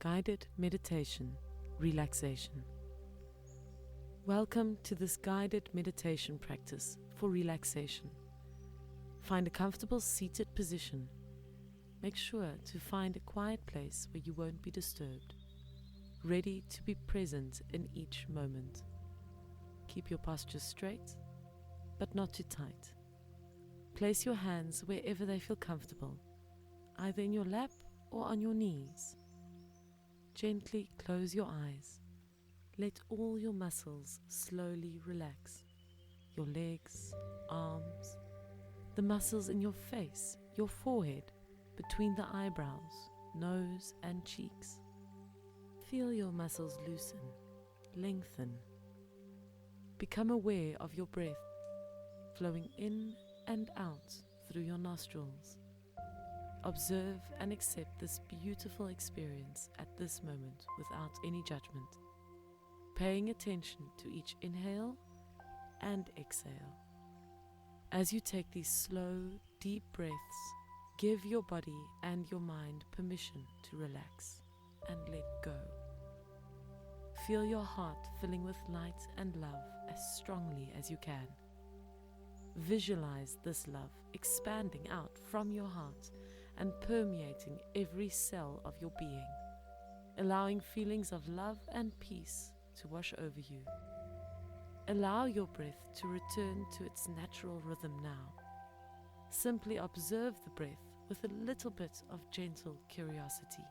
Guided Meditation, Relaxation. Welcome to this guided meditation practice for relaxation. Find a comfortable seated position. Make sure to find a quiet place where you won't be disturbed, ready to be present in each moment. Keep your posture straight, but not too tight. Place your hands wherever they feel comfortable, either in your lap or on your knees. Gently close your eyes. Let all your muscles slowly relax. Your legs, arms, the muscles in your face, your forehead, between the eyebrows, nose and cheeks. Feel your muscles loosen, lengthen. Become aware of your breath flowing in and out through your nostrils. Observe and accept this beautiful experience at this moment without any judgment, paying attention to each inhale and exhale. As you take these slow, deep breaths, give your body and your mind permission to relax and let go. Feel your heart filling with light and love as strongly as you can. Visualize this love expanding out from your heart and permeating every cell of your being, allowing feelings of love and peace to wash over you. Allow your breath to return to its natural rhythm now. Simply observe the breath with a little bit of gentle curiosity.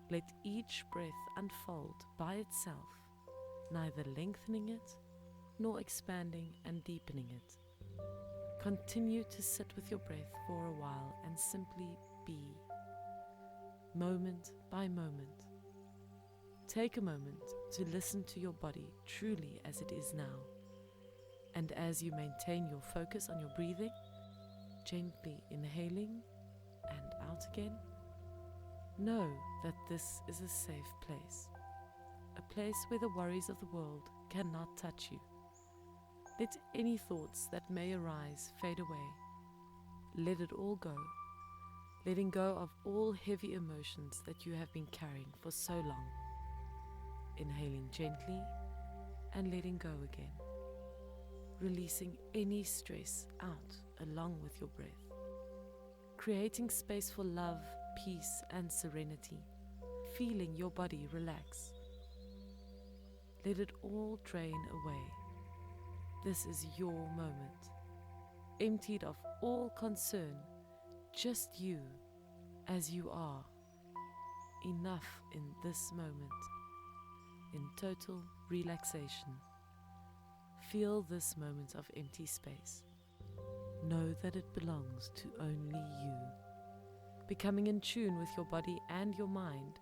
Let each breath unfold by itself, neither lengthening it nor expanding and deepening it. Continue to sit with your breath for a while and simply be, moment by moment. Take a moment to listen to your body truly as it is now. And as you maintain your focus on your breathing, gently inhaling and out again, know that this is a safe place, a place where the worries of the world cannot touch you. Let any thoughts that may arise fade away. Let it all go, letting go of all heavy emotions that you have been carrying for so long. Inhaling gently and letting go again, releasing any stress out along with your breath, creating space for love, peace and serenity, feeling your body relax. Let it all drain away. This is your moment, emptied of all concern, just you as you are, enough in this moment, in total relaxation. Feel this moment of empty space. Know that it belongs to only you, becoming in tune with your body and your mind,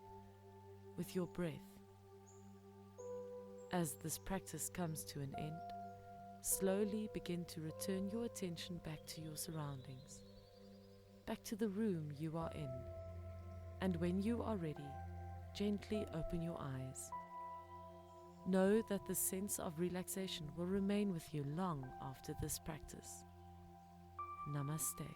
with your breath. As this practice comes to an end, slowly begin to return your attention back to your surroundings, back to the room you are in. And when you are ready, gently open your eyes. Know that the sense of relaxation will remain with you long after this practice. Namaste.